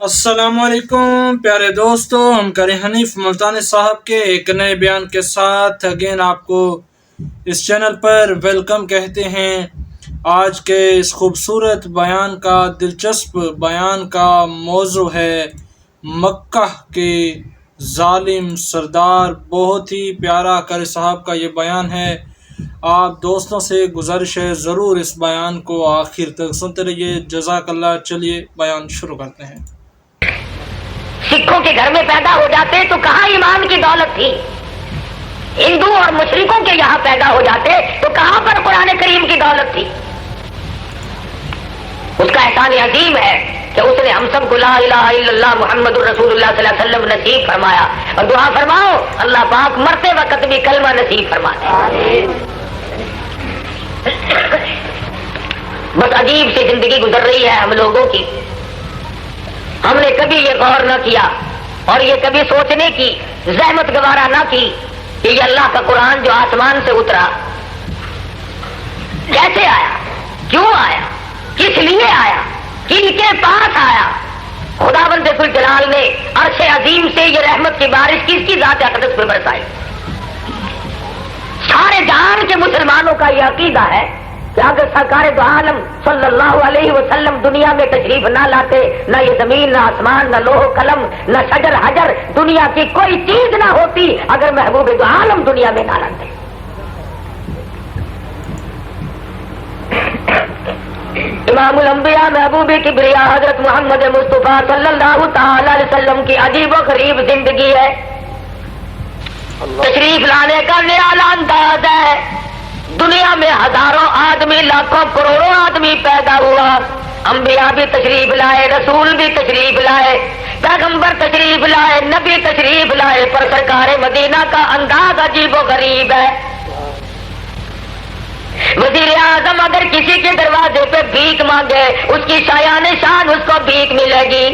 السلام علیکم پیارے دوستو، ہم قاری حنیف ملتانی صاحب کے ایک نئے بیان کے ساتھ اگین آپ کو اس چینل پر ویلکم کہتے ہیں۔ آج کے اس خوبصورت بیان کا دلچسپ بیان کا موضوع ہے مکہ کے ظالم سردار۔ بہت ہی پیارا قاری صاحب کا یہ بیان ہے۔ آپ دوستوں سے گزارش ہے ضرور اس بیان کو آخر تک سنتے رہیے، جزاک اللہ۔ چلیے بیان شروع کرتے ہیں۔ سکھوں کے گھر میں پیدا ہو جاتے تو کہاں ایمان کی دولت تھی، ہندو اور مشرکوں کے یہاں پیدا ہو جاتے تو کہاں پر قرآن کریم کی دولت تھی۔ اس کا احسان عظیم ہے کہ اس نے ہم سب کو لا الہ الا اللہ محمد الرسول اللہ صلی اللہ علیہ وسلم نصیب فرمایا، اور دعا فرماؤ اللہ پاک مرتے وقت بھی کلمہ نصیب فرما دے۔ بس عجیب سی زندگی گزر رہی ہے ہم لوگوں کی، ہم نے کبھی یہ غور نہ کیا اور یہ کبھی سوچنے کی زحمت گوارا نہ کی کہ یہ اللہ کا قرآن جو آسمان سے اترا کیسے آیا، کیوں آیا، کس لیے آیا، کن کے پاس آیا۔ خداوند ذوالجلال نے عرش عظیم سے یہ رحمت کی بارش کس کی ذات اقدس پہ برسائی۔ سارے جہان کے مسلمانوں کا یہ عقیدہ ہے کہ اگر سرکار دو عالم صلی اللہ علیہ وسلم دنیا میں تشریف نہ لاتے، نہ یہ زمین، نہ آسمان، نہ لوح قلم، نہ شجر حجر، دنیا کی کوئی چیز نہ ہوتی اگر محبوب دو عالم دنیا میں نہ لاتے۔ امام الانبیاء محبوب کبریا حضرت محمد مصطفیٰ صلی اللہ تعالی علیہ وسلم کی عجیب و غریب زندگی ہے، تشریف لانے کا نرالا انداز ہے۔ دنیا میں ہزاروں آدمی، لاکھوں کروڑوں آدمی پیدا ہوا، انبیاء بھی تشریف لائے، رسول بھی تشریف لائے، پیغمبر تشریف لائے، نبی تشریف لائے، پر سرکار مدینہ کا انداز عجیب و غریب ہے۔ وزیر اعظم اگر کسی کے دروازے پہ بھیک مانگے اس کی شایان شان اس کو بھیک ملے گی،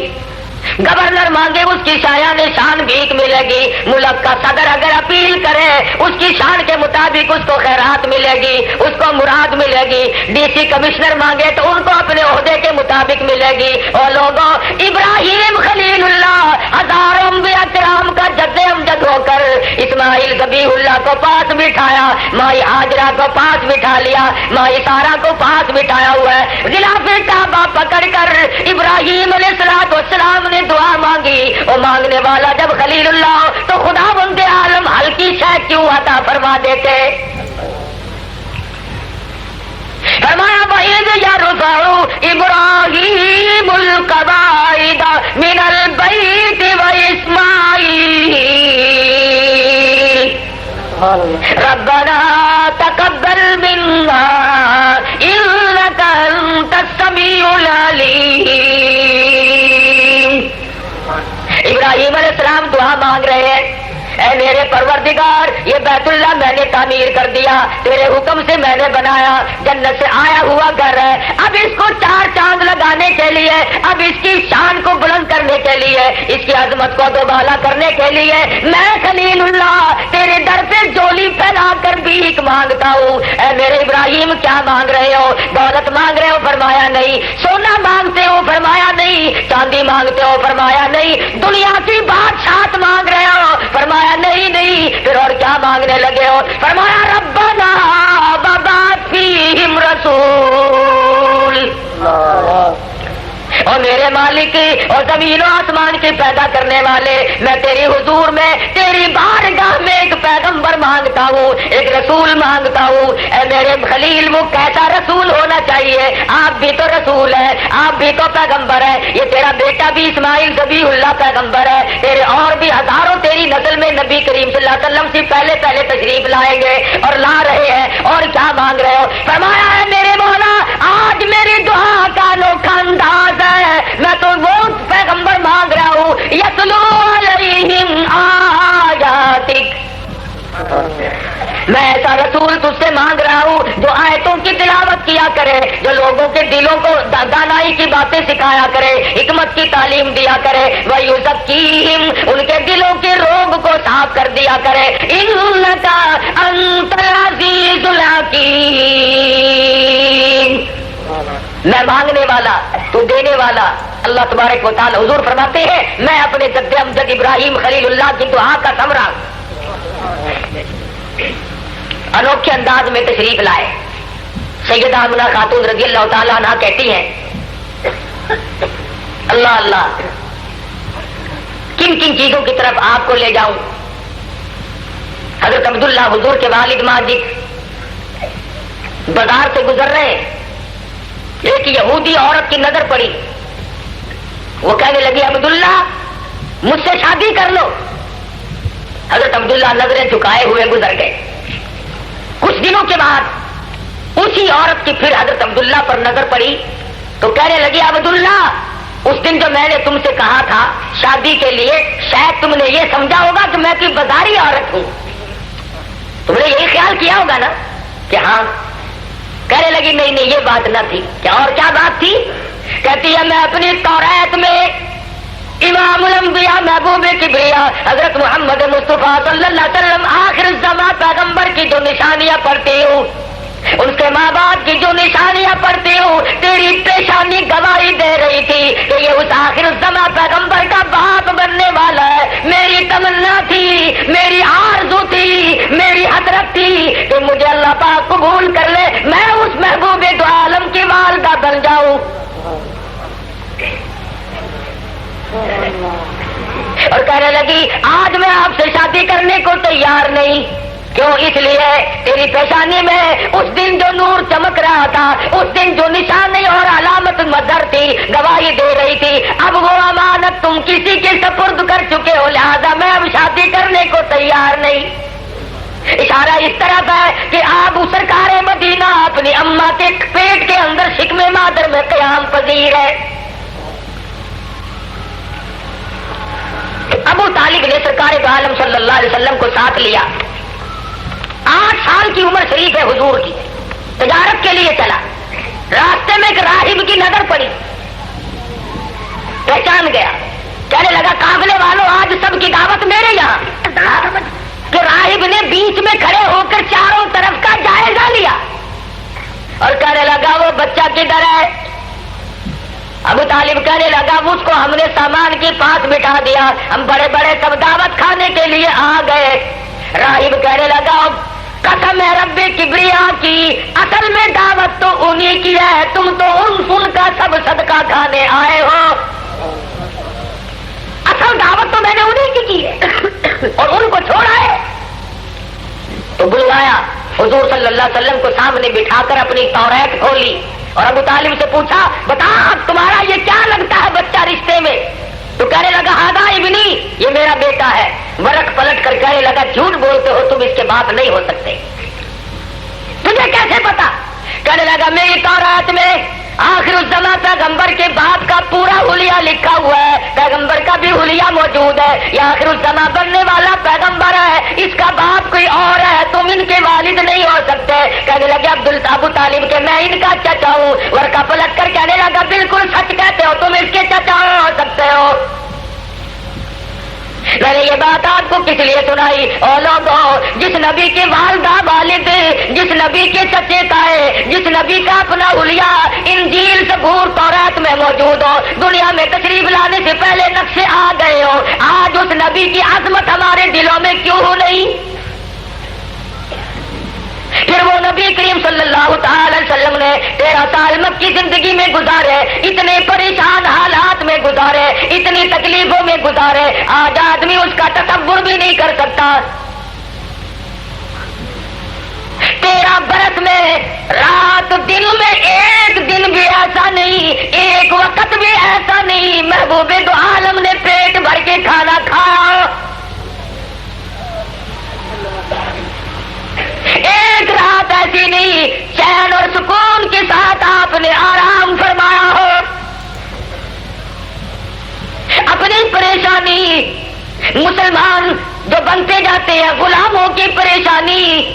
گورنر مانگے اس کی شایان شان بھیک ملے گی، ملک کا صدر اگر اپیل کرے اس کی شان کے مطابق اس کو خیرات ملے گی، اس کو مراد ملے گی، ڈی سی کمشنر مانگے تو ان کو اپنے عہدے کے مطابق ملے گی۔ اور لوگوں، ابراہیم خلیل اللہ ہزاروں انبیاء کرام کا جد امجد ہو کر اسماعیل ذبیح اللہ کو پاس بٹھایا، مائی ہاجرہ کو پاس بٹھا لیا، مائی سارہ کو پاس بٹھایا ہوا ہے۔ غلاف کعبہ پکڑ کر ابراہیم علیہ السلام نے دعا مانگی، اور مانگنے والا جب خلیل اللہ ہو تو خداوند عالم ہلکی شے کیوں عطا فرما دیتے۔ فرمایا وَإِذْ يَرْفَعُ إِبْرَاهِيمُ الْقَوَاعِدَ مِنَ الْبَيْتِ وَإِسْمَاعِيلُ رَبَّنَا تَقَبَّلْ مِنَّا إِنَّكَ أَنْتَ السَّمِيعُ الْعَلِيمُ۔ ابراہیم علیہ السلام دعا مانگ رہے ہیں، اے میرے پروردگار یہ بیت اللہ میں نے تعمیر کر دیا، تیرے حکم سے میں نے بنایا، جنت سے آیا ہوا گھر ہے، اب اس کو چار چاند لگانے کے لیے، اب اس کی شان کو بلند کرنے کے لیے، اس کی عظمت کو دوبالا کرنے کے لیے میں خلیل اللہ تیرے در پہ جولی پھیلا کر بھیک مانگتا ہوں۔ اے میرے ابراہیم کیا مانگ رہے ہو؟ دولت مانگ رہے ہو؟ فرمایا نہیں۔ سونا مانگتے ہو؟ فرمایا نہیں۔ چاندی مانگتے ہو؟ فرمایا نہیں۔ دنیا کی بادشاہت مانگ رہے ہو؟ فرمایا نہیں۔ پھر اور کیا مانگنے لگے ہو؟ فرمایا ربنا وبعث فیہم رسول، اور میرے مالک اور زمین و آسمان کے پیدا کرنے والے، میں تیری حضور میں تیری بارگاہ میں ایک پیغمبر مانگتا ہوں، ایک رسول مانگتا ہوں۔ اے میرے خلیل وہ کیسا رسول ہونا چاہیے؟ آپ بھی تو رسول ہے، آپ بھی تو پیغمبر ہے، یہ تیرا بیٹا بھی اسماعیل ذبیح اللہ پیغمبر ہے، تیرے اور بھی ہزاروں تیری نسل میں نبی کریم صلی اللہ علیہ وسلم سے پہلے تشریف لائیں گے اور لا رہے ہیں، اور کیا مانگ رہے ہو؟ فرمایا ہے میرے مولا آج میری دعا کا انوکھا انداز ہے، میں تو وہ پیغمبر مانگ رہا ہوں یتلو علیہم آیاتک، میں ایسا رسول تجھ سے مانگ رہا ہوں جو آیتوں کی تلاوت کیا کرے، جو لوگوں کے دلوں کو دانائی کی باتیں سکھایا کرے، حکمت کی تعلیم دیا کرے، وَيُزَكِّيهِمْ ان کے دلوں کے روگ کو صاف کر دیا کرے، إِنَّكَ أَنْتَ الْعَزِيزُ الْحَكِيمُ، میں مانگنے والا تو دینے والا۔ اللہ تبارک و تعالی حضور فرماتے ہیں میں اپنے جد امجد ابراہیم خلیل اللہ کی دعا کا ثمرہ انوکھے انداز میں تشریف لائے۔ سیدہ آمنہ خاتون رضی اللہ تعالیٰ عنہ کہتی ہیں اللہ اللہ کن کن چیزوں کی طرف آپ کو لے جاؤں۔ حضرت عبداللہ حضور کے والد ماجد بازار سے گزر رہے، ایک یہودی عورت کی نظر پڑی، وہ کہنے لگی عبداللہ مجھ سے شادی کر لو۔ حضرت عبداللہ نظریں جھکائے ہوئے گزر گئے۔ کچھ دنوں کے بعد اسی عورت کی پھر حضرت عبداللہ پر نظر پڑی تو کہنے لگی عبداللہ اس دن جو میں نے تم سے کہا تھا شادی کے لیے شاید تم نے یہ سمجھا ہوگا کہ میں کوئی بازاری عورت ہوں، تم نے یہی خیال کیا ہوگا نا کہ ہاں۔ کہنے لگی نہیں نہیں یہ بات نہ تھی۔ کیا اور کیا بات تھی؟ کہتی ہے میں اپنی توریت میں امام الانبیاء محبوب کبریا حضرت محمد مصطفیٰ صلی اللہ علیہ وسلم آخر الزمان پیغمبر کی جو نشانیاں پڑھتی ہوں، ان کے ماں باپ کی جو نشانیاں پڑھتی ہوں، تیری پیشانی گواہی دے رہی تھی کہ یہ اس آخر الزمان پیغمبر کا باپ بننے والا ہے۔ میری تمنا تھی، میری آرزو تھی، میری حسرت تھی کہ مجھے اللہ پاک قبول کر لے، میں اس محبوب دو عالم کی والدہ بن جاؤں۔ اور کہنے لگی آج میں آپ سے شادی کرنے کو تیار نہیں۔ کیوں؟ اس لیے تیری پیشانی میں اس دن جو نور چمک رہا تھا، اس دن جو نشانی اور علامت مظہر تھی، گواہی دے رہی تھی، اب وہ امانت تم کسی کے سپرد کر چکے ہو، لہذا میں اب شادی کرنے کو تیار نہیں۔ اشارہ اس طرح ہے کہ آپ سرکار مدینہ اپنی اماں کے پیٹ کے اندر شکم مادر میں قیام پذیر ہے۔ ابو طالب نے سرکار دو عالم صلی اللہ علیہ وسلم کو ساتھ لیا۔ 8 سال کی عمر شریف ہے حضور کی، تجارت کے لیے چلا، راستے میں ایک راہب کی نظر پڑی، پہچان گیا، کہنے لگا قافلے والوں آج سب کی دعوت میرے یہاں۔ کہ راہب نے بیچ میں کھڑے ہو کر چاروں طرف کا جائزہ لیا اور کہنے لگا وہ بچہ کدھر ہے؟ ابو طالب کہنے لگا اس کو ہم نے سامان کے پاس بٹھا دیا، ہم بڑے بڑے سب دعوت کھانے کے لیے آ گئے۔ راہب کہنے لگا قسم ہے رب کبریا کی، اصل میں دعوت تو انہی کی ہے، تم تو ان کا سب صدقہ کھانے آئے ہو، اصل دعوت تو میں نے انہی کی ہے اور ان کو چھوڑا ہے۔ تو بلایا، حضور صلی اللہ علیہ وسلم کو سامنے بٹھا کر اپنی توریت کھولی اور ابو طالب سے پوچھا بتا تمہارا یہ کیا لگتا ہے بچہ رشتے میں؟ تو کہنے لگا ہادا ابنی، یہ میرا بیٹا ہے۔ ورق پلٹ کر کہنے لگا جھوٹ بولتے ہو تم، اس کے باپ نہیں ہو سکتے، تجھے کیسے پتا؟ کہنے لگا میری توریت میں آخر الزمان پیغمبر کے باپ کا پورا حلیہ لکھا ہوا ہے، پیغمبر کا بھی حلیہ موجود ہے، یہ آخر الزمان بننے والا پیغمبر ہے، اس کا باپ کوئی اور ہے، تم ان کے والد نہیں ہو سکتے۔ کہنے لگے ابو طالب کے میں ان کا چچا ہوں۔ ورقہ پلٹ کر کہنے لگا بالکل سچ کہتے ہو، تم اس کے چچا ہو سکتے ہو۔ میں نے یہ بات آپ کو کس لیے سنائی؟ او لوگوں، جس نبی کے والدہ والد، جس نبی کے چچے تائے، جس نبی کا اپنا حلیہ انجیل زبور تورات میں موجود ہو، دنیا میں تشریف لانے سے پہلے نقشے آ گئے ہو، آج اس نبی کی عظمت ہمارے دلوں میں کیوں ہو نہیں؟ پھر وہ نبی کریم صلی اللہ تعالی وسلم نے 13 سال مکی زندگی میں گزارے، اتنے پریشان حالات میں گزارے، اتنی تکلیفوں میں گزارے، آج آدمی اس کا تصور بھی نہیں کر سکتا۔ 13 برس میں رات دن میں ایک دن بھی ایسا نہیں، ایک وقت بھی ایسا نہیں محبوب دو عالم نے پیٹ بھر کے کھانا کھایا، ایک رات ایسی نہیں چین اور سکون کے ساتھ آپ نے آرام فرمایا ہو۔ اپنی پریشانی مسلمان جو بنتے جاتے ہیں غلاموں کی پریشانی،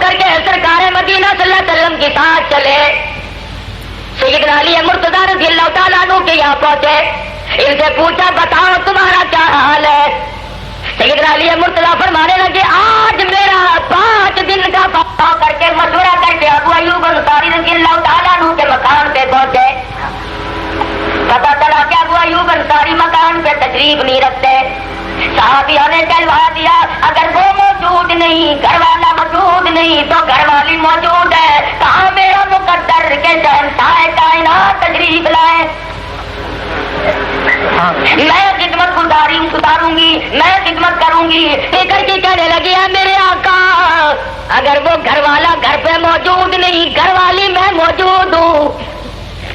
کر کے سرکار مدینہ صلی اللہ علیہ وسلم کے ساتھ چلے. سیدنا علی مرتضیٰ رضی اللہ تعالیٰ عنہ کے یہاں پہنچے. ان سے پوچھا بتاؤ تمہارا کیا حال ہے. سیدنا علی مرتضیٰ فرمانے لگے آج میرا 5 دن کا فتویٰ کر کے مشورہ کر کے ابو ایوب انصاری رضی اللہ تعالیٰ عنہ کے مکان پہ پہنچے. پتا چلا کہ ابو ایوب انصاری مکان پہ تشریف نہیں رکھتے. صحابیوں نے کہلوا دیا اگر وہ موجود نہیں گھر والا موجود نہیں تو گھر والی موجود ہے. کہاں میرا مقدر کے شہنشاہ کائنات تشریف لائے. میں خدمت گزاروں گی میں خدمت کروں گی. فکر کی کہنے لگی ہے میرے آقا اگر وہ گھر والا گھر پہ موجود نہیں گھر والی میں موجود ہوں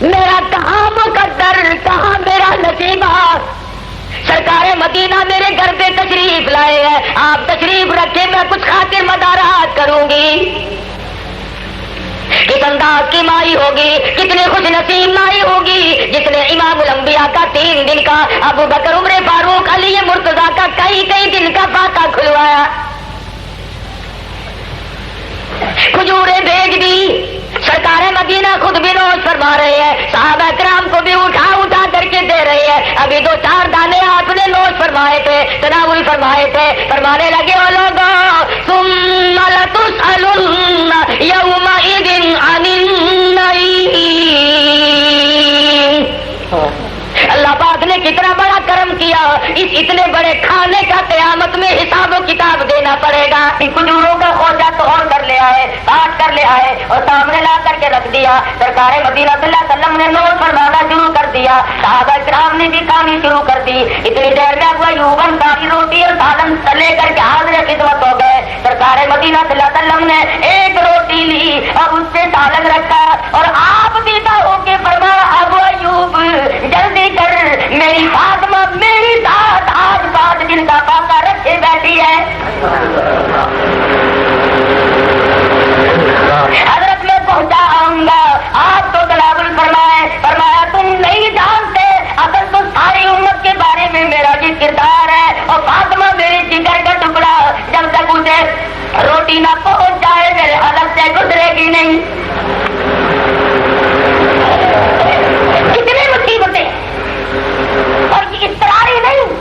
میرا کہاں مقدر کہاں میرا نصیبہ. سرکار مدینہ میرے گھر پہ تشریف لائے ہیں آپ تشریف رکھے میں کچھ خاطر مدارات کروں گی. کس انداز کی مائی ہوگی کتنے خوش نصیب مائی ہوگی جس نے امام الانبیاء کا 3 دن کا ابو بکر عمر فاروق علی مرتضیٰ کا کئی دن کا فاتح کھلوایا. کھجوریں بھیج دی. سرکار مدینہ خود بھی نوش فرما رہے ہیں صحابہ کرام کو بھی اٹھا کر کے دے رہے ہیں. ابھی 2-4 دانے آپ نے نوش فرمائے تھے تناول فرمائے تھے. فرمانے لگے وہ لوگوں ثم لتسألن یومئذ عن النعیم. اللہ پاک نے کتنا بڑا کرم کیا. اس اتنے بڑے کھانے کا قیامت میں حساب و کتاب دینا پڑے گا. کھجوروں کا خوجہ توڑ کر لے آئے کاٹ کر لے آئے اور سامنے لا کر کے رکھ دیا. سرکار مدینہ صلی اللہ علیہ وسلم نے نوش فرمانا شروع کر دیا. صحابہ کرام نے بھی کھانی شروع کر دی. اتنی دیر میں ابو ایوب انصاری روٹی اور سالن لے کر کے حاضر خدمت ہو گئے. سرکار مدینہ صلی اللہ علیہ وسلم نے ایک روٹی لی اور اس سے سالن رکھا اور آپ پیتا ہو کے فرمایا ابو ایوب جلدی کر میری فاطمہ میری ساتھ آج 5 دن کا فاقہ رکھے بیٹھی ہے. حضرت میں پہنچا آؤں گا آپ تو تلاول فرمایا تم نہیں جانتے اصل تو ساری امت کے بارے میں میرا یہ کردار ہے اور فاطمہ میری جگر کا ٹکڑا جب تک اسے روٹی نہ پہنچ جائے میرے حلق سے گزرے گی نہیں. کتنی مصیبتیں اور یہ اضطراری نہیں.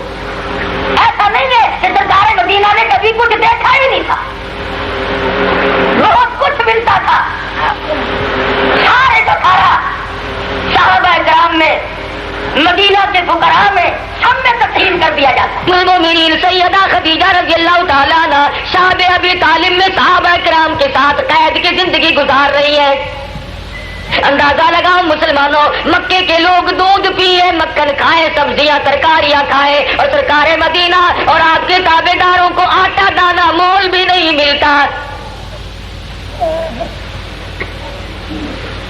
ایسا نہیں ہے کہ سرکار مدینہ نے کبھی کچھ دیکھا ہی نہیں تھا. بہت کچھ ملتا تھا سارے کا سارا صحابہ کرام میں مدینہ کے فقراء میں سب میں تقسیم کر دیا جاتا. المومنین سیدہ خدیجہ رضی اللہ تعالیٰ عنہ شعب ابی طالب میں صحابہ کرام کے ساتھ قید کی زندگی گزار رہی ہے. اندازہ لگاؤ مسلمانوں مکے کے لوگ دودھ پیے مکھن کھائے سبزیاں ترکاریاں کھائے اور سرکار مدینہ اور آپ کے تابع داروں کو آٹا دانا مول بھی نہیں ملتا.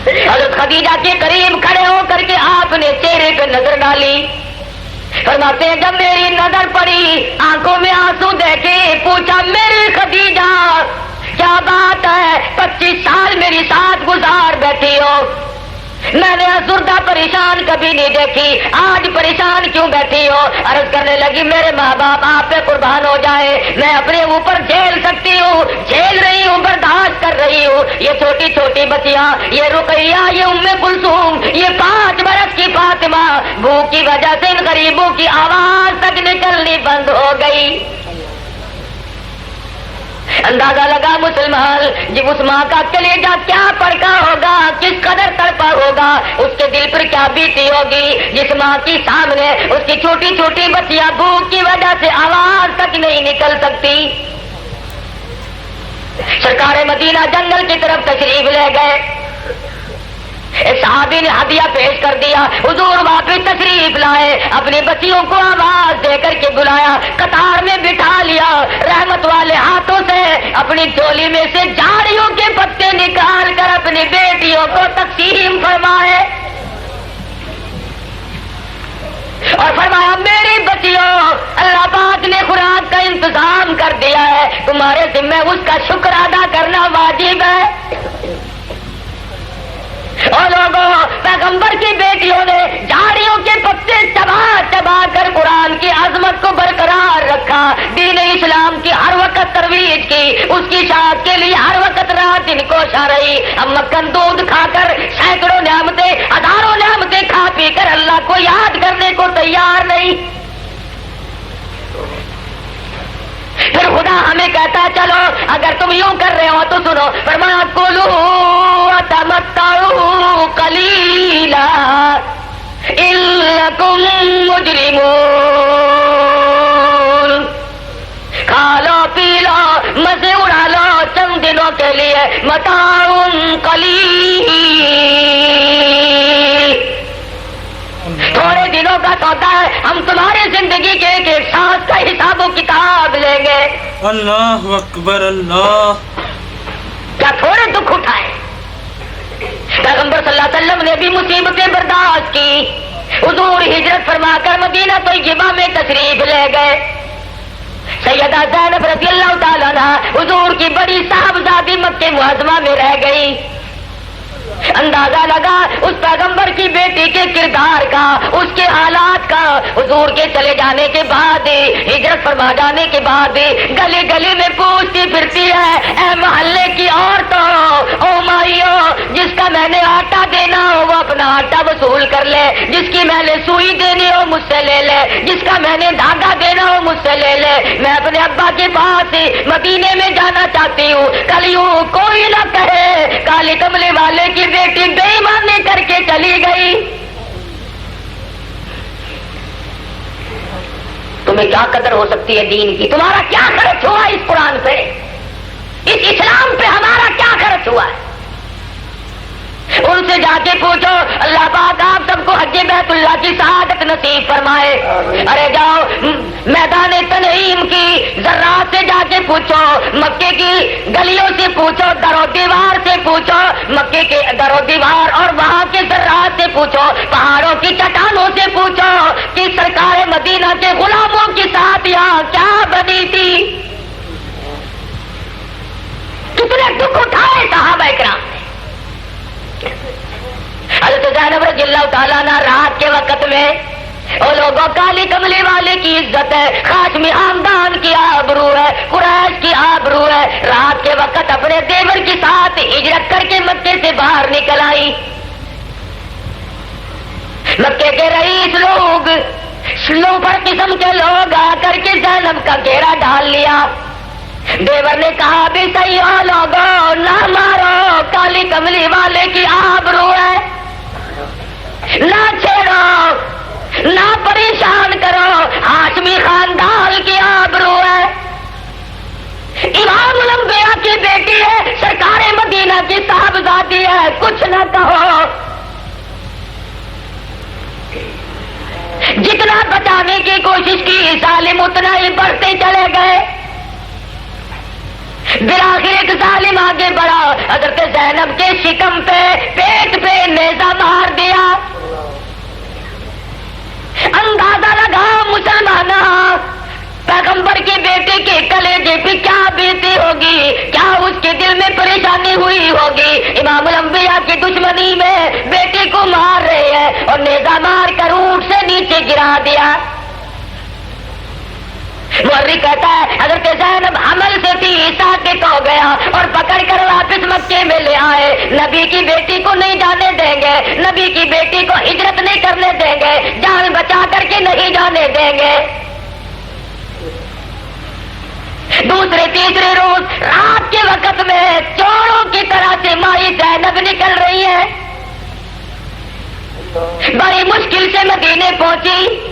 حضرت خدیجہ کے قریب کھڑے ہو کر کے آپ نے چہرے پہ نظر ڈالی. فرماتے ہیں جب میری نظر پڑی آنکھوں میں آنسو دیکھے پوچھا میری خدیجہ کیا بات ہے 25 سال میری ساتھ گزار بیٹھی ہو میں نے افسردہ پریشان کبھی نہیں دیکھی آج پریشان کیوں بیٹھی ہو. عرض کرنے لگی میرے ماں باپ آپ پہ قربان ہو جائے میں اپنے اوپر جھیل سکتی ہوں جھیل رہی ہوں برداشت کر رہی ہوں. یہ چھوٹی چھوٹی بچیاں یہ رقیہ یہ ام کلثوم یہ 5 برس کی فاطمہ بھوک کی وجہ سے ان غریبوں کی آواز تک نکلنی بند ہو گئی. اندازہ لگا مسلمان جب اس ماں کا کلیجہ کیا پڑکا ہوگا کس قدر تڑپا ہوگا اس کے دل پر کیا بیتی ہوگی جس ماں کی سامنے اس کی چھوٹی چھوٹی بچیاں بھوک کی وجہ سے آواز تک نہیں نکل سکتی. سرکار مدینہ جنگل کی طرف تشریف لے گئے. ایک صحابی نے ہدیہ پیش کر دیا حضور واپس تشریف لائے اپنی بچیوں کو آواز دے کر کے بلایا قطار میں بٹھا لیا رحمت والے ہاتھوں سے اپنی چولی میں سے جھاڑیوں کے پتے نکال کر اپنی بیٹیوں کو تقسیم فرمائے اور فرمایا میری بچیوں اللہ پاک نے خوراک کا انتظام کر دیا ہے تمہارے ذمہ اس کا شکر ادا کرنا واجب ہے. اور لوگوں پیغمبر کی بیٹیوں نے جھاڑیوں کے پتے چبا کر قرآن کی عظمت کو برقرار رکھا دین اسلام کی ہر وقت ترویج کی اس کی شاعت کے لیے ہر وقت دن کوشاں رہی، اب مکھن دودھ کھا کر سینکڑوں نعمتیں ہزاروں نعمتیں کھا پی کر اللہ کو یاد کرنے کو تیار نہیں۔ پھر خدا ہمیں کہتا چلو اگر تم یوں کر رہے ہو تو سنو، فرمایا کلوا وتمتعوا قلیلا انکم مجرمون، کھا لو پی لو مزے اڑا لو چند دنوں کے لیے، متاع قلیل، تھوڑے دنوں کا سودا ہے، ہم تمہاری زندگی کے ایک ایک سانس کا حساب و کتاب لیں گے۔ اللہ اکبر اللہ۔ کیا تھوڑے دکھ اٹھائے؟ پیغمبر صلی اللہ علیہ وسلم نے بھی مصیبتیں برداشت کی، حضور ہجرت فرما کر مدینہ طیبہ میں تشریف لے گئے۔ سیدہ زینب رضی اللہ تعالیٰ عنہ حضور کی بڑی صاحبزادی مکہ معظمہ میں رہ گئی۔ اندازہ لگا اس پیغمبر کی بیٹی کے کردار کا، اس کے حالات کا، حضور کے چلے جانے کے بعد، ہجرت فرما جانے کے بعد گلی گلی میں پوچھتی پھرتی ہے، اے محلے کی عورتوں، او مائیوں، جس کا میں نے آٹا دینا ہو وہ اپنا آٹا وصول کر لے، جس کی میں نے سوئی دینی ہو مجھ سے لے لے، جس کا میں نے دھاگا دینا ہو مجھ سے لے لے، میں اپنے ابا کے پاس مدینے میں جانا چاہتی ہوں، کل یوں کوئی نہ کہے کالی کملے والے کی بیٹی بے ایمانی کر کے چلی گئی۔ تمہیں کیا قدر ہو سکتی ہے دین کی؟ تمہارا کیا خرچ ہوا اس قرآن پہ، اس اسلام پہ ہمارا کیا خرچ ہوا ہے؟ ان سے جا کے پوچھو، اللہ پاک آپ سب کو حج بیت اللہ کی سعادت نصیب فرمائے۔ ارے جاؤ میدان تنعیم کی ذرات سے جا کے پوچھو، مکے کی گلیوں سے پوچھو، در و دیوار سے پوچھو، مکے کے در و دیوار اور وہاں کے ذرات سے پوچھو، پہاڑوں کی چٹانوں سے پوچھو کہ سرکار مدینہ کے غلاموں کے ساتھ یہاں کیا بنی تھی، کتنے دکھ اٹھائے صحابہ کرام نے۔ حضرت زینب رضی اللہ تعالیٰ عنہ رات کے وقت میں وہ لوگوں کالی کملی والے کی عزت ہے، خاشمی خاندان کی آبرو ہے، قریش کی آبرو ہے، رات کے وقت اپنے دیور کے ساتھ ہجرت کر کے مکے سے باہر نکل آئی۔ مکے کے رئیس لوگ سلوفر قسم کے لوگ آ کر کے زینب کا گھیرا ڈال لیا۔ دیور نے کہا بھی صحیح ہو لوگوں، نہ مارو، کالی کملی والے کی آبرو ہے، نہ چھیڑو، نہ پریشان کرو، ہاشمی خاندان کی آبرو ہے، امام الانبیاء کی بیٹی ہے، سرکار مدینہ کی صاحبزادی ہے، کچھ نہ کہو۔ جتنا بچانے کی کوشش کی ظالم اتنا ہی بڑھتے چلے گئے۔ بالآخر ایک ظالم آگے بڑھا، حضرت زینب کے شکم پہ پیٹ پہ نیزہ مار دیا۔ اندازہ لگا مسلمانہ پیغمبر کی بیٹے کے کلیجے پہ کیا بیتی ہوگی، کیا اس کے دل میں پریشانی ہوئی ہوگی۔ امام الانبیاء کی دشمنی میں بیٹے کو مار رہے ہیں اور نیزہ مار کر اونٹ سے نیچے گرا دیا۔ مورخ کہتا ہے حضرت زینب حمل سے تھی، ساکت ہو گیا اور پکڑ کر واپس مکے میں لے آئے۔ نبی کی بیٹی کو نہیں جانے دیں گے، نبی کی بیٹی کو ہجرت نہیں کرنے دیں گے، جان بچا کر کے نہیں جانے دیں گے۔ دوسرے تیسرے روز رات کے وقت میں چوروں کی طرح سے مائی زینب نکل رہی ہے، بڑی مشکل سے مدینے پہنچی،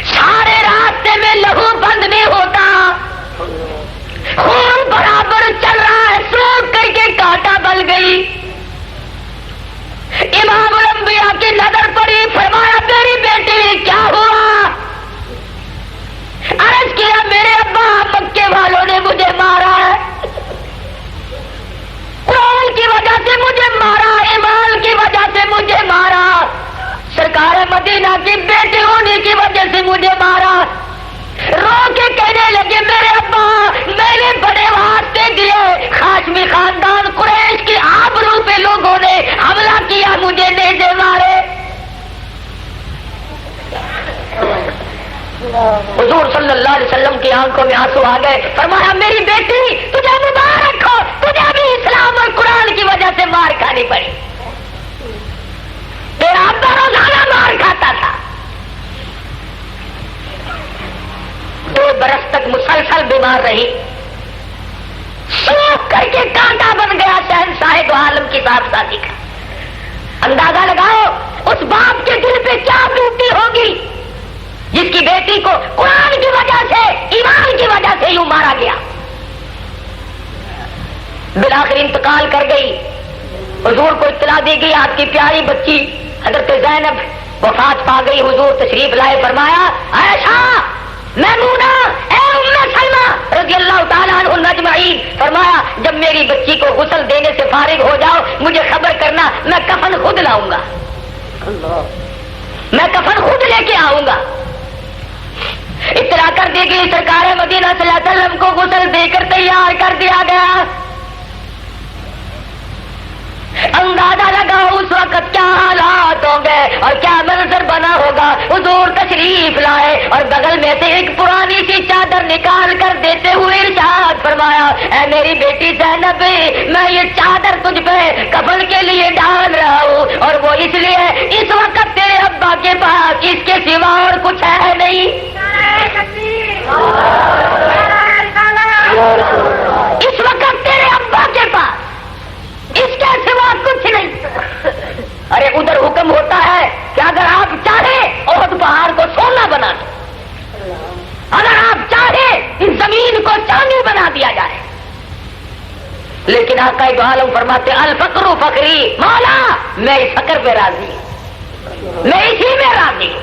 سارے راستے میں لہو بند نہیں ہوتا، خون برابر چل رہا ہے، سوکھ کر کے کانٹا بل گئی۔ امام الانبیاء کی نظر پڑی، فرمایا میری بیٹی کیا ہوا؟ عرض کیا میرے ابا مکے والوں نے مجھے مارا ہے، قرآن کی وجہ سے مجھے مارا، ایمان کی وجہ سے مجھے مارا، سرکار مدینہ کی بیٹی ہونے کی وجہ سے مجھے مارا۔ رو کے کہنے لگے میرے ابا میں نے بڑے واسطے دیے، ہاشمی خاندان قریش کی آبرو پہ لوگوں نے حملہ کیا، مجھے نیزے مارے۔ حضور صلی اللہ علیہ وسلم کی آنکھوں میں آنسو آ گئے، فرمایا میری بیٹی تجھے مبارک ہو، تجھے بھی اسلام اور قرآن باپ ساتھی کا. اندازہ لگاؤ اس باپ کے دل پہ کیا بیتی ہوگی جس کی بیٹی کو قرآن کی وجہ سے، ایمان کی وجہ سے یوں مارا گیا. بالآخر انتقال کر گئی. حضور کو اطلاع دی گئی آپ کی پیاری بچی حضرت زینب وفات پا گئی. حضور تشریف لائے، فرمایا عائشہ، میمونہ، اے ام سلمہ رضی اللہ تعالیٰ عنہ اجمعین، فرمایا جب میری بچی کو غسل دینے سے فارغ ہو جاؤ مجھے خبر کرنا، میں کفن خود لاؤں گا، میں کفن خود لے کے آؤں گا. اطلاع کر دی گئی. سرکار مدینہ صلی اللہ علیہ وسلم کو غسل دے کر تیار کر دیا گیا. اندازہ لگاؤ اس وقت کیا حالات ہوں گے اور کیا منظر بنا ہوگا. حضور تشریف لائے اور بغل میں سے ایک پرانی سی چادر نکال کر دیتے ہوئے ارشاد فرمایا، اے میری بیٹی زینب، میں یہ چادر تجھ پہ کفن کے لیے ڈال رہا ہوں، اور وہ اس لیے اس وقت تیرے ابا کے پاس اس کے سوا اور کچھ ہے نہیں. اس وقت تیرے ابا کے پاس اس کے سوا کچھ نہیں. ارے ادھر حکم ہوتا ہے کہ اگر آپ چاہیں احد پہاڑ کو سونا بنا دو، اگر آپ چاہیں اس زمین کو چاندی بنا دیا جائے، لیکن آقا دو عالم فرماتے الفقر فقری، مولا میں اس فقر پہ راضی ہوں، میں اسی میں راضی ہوں.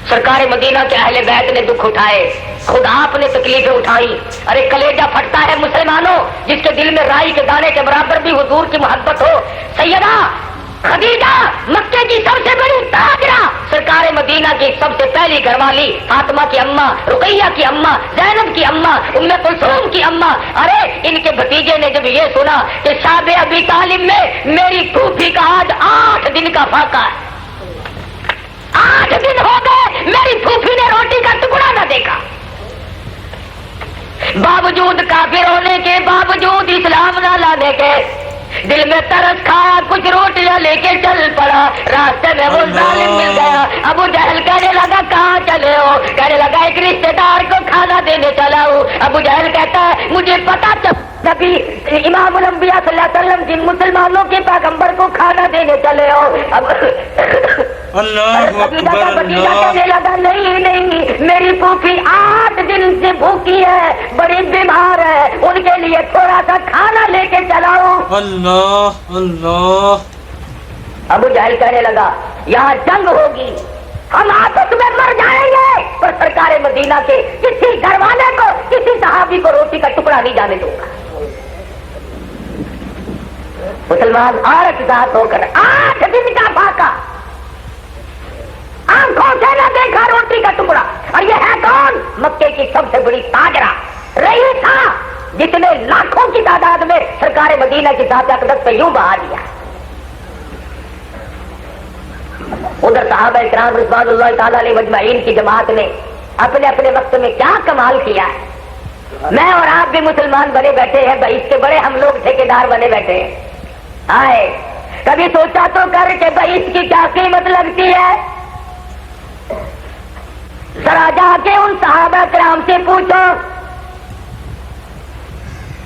سرکار مدینہ کے اہل بیت نے دکھ اٹھائے، خود آپ نے تکلیفیں اٹھائی. ارے کلیجہ پھٹتا ہے مسلمانوں جس کے دل میں رائی کے دانے کے برابر بھی حضور کی محبت ہو. سیدہ خدیجہ مکے کی سب سے بڑی تاجرہ، سرکار مدینہ کی سب سے پہلی گھر والی، فاطمہ کی اماں، رقیہ کی اماں، زینب کی اماں، ام کلثوم کی اماں. ارے ان کے بھتیجے نے جب یہ سنا کہ شاب ابی طالب میں میری پھوپھی کا آج 8 دن کا فاقہ ہے، 8 دن ہو گئے میری پھوپھی نے روٹی کا ٹکڑا نہ دیکھا، باوجود کافر ہونے کے باوجود اسلام نہ لانے کے دل میں ترس کھایا، کچھ روٹیاں لے کے چل پڑا. راستے میں وہ ظالم مل گیا. ابو جہل کہنے لگا کہاں چلے ہو؟ کہنے لگا ایک رشتے دار کو کھانا دینے چلا ہوں. ابو جہل کہتا ہے مجھے پتا چل نبی امام الانبیاء صلی اللہ علیہ وسلم جن مسلمانوں کے پیغمبر کو کھانا دینے چلے ہو. اللہ اکبر. اللہ کہنے لگا نہیں نہیں، میری پھوپھی 8 دن سے بھوکی ہے، بڑی بیمار ہے، ان کے لیے تھوڑا سا کھانا لے کے چلاؤ. اللہ اللہ. ابو جہل کہنے لگا یہاں جنگ ہوگی، ہم آپس میں مر جائیں گے، پر سرکار مدینہ کے کسی گھر والے کو، کسی صحابی کو روٹی کا ٹکڑا نہیں جانے دوں گا. مسلمان عورت ذات ہو کر 8 دن کا فاقہ، آنکھوں سے نہ دیکھا روٹی کا ٹکڑا. اور یہ ہے کون؟ مکے کی سب سے بڑی تاجرہ، رئیس تھا جس نے لاکھوں کی تعداد میں سرکار مدینہ کی ذات اقدس پہ یوں بہا دیا. ادھر صحابہ کرام رضوان اللہ تعالیٰ علیہ مجمعین کی جماعت نے اپنے اپنے وقت میں کیا کمال کیا ہے. میں اور آپ بھی مسلمان بنے بیٹھے ہیں، بھائی اس کے بڑے ہم لوگ ٹھیکیدار بنے بیٹھے ہیں. آئے کبھی سوچا تو کر کہ بھائی اس کی کیا قیمت لگتی ہے؟ ذرا جا کے ان صحابہ کرام سے پوچھو،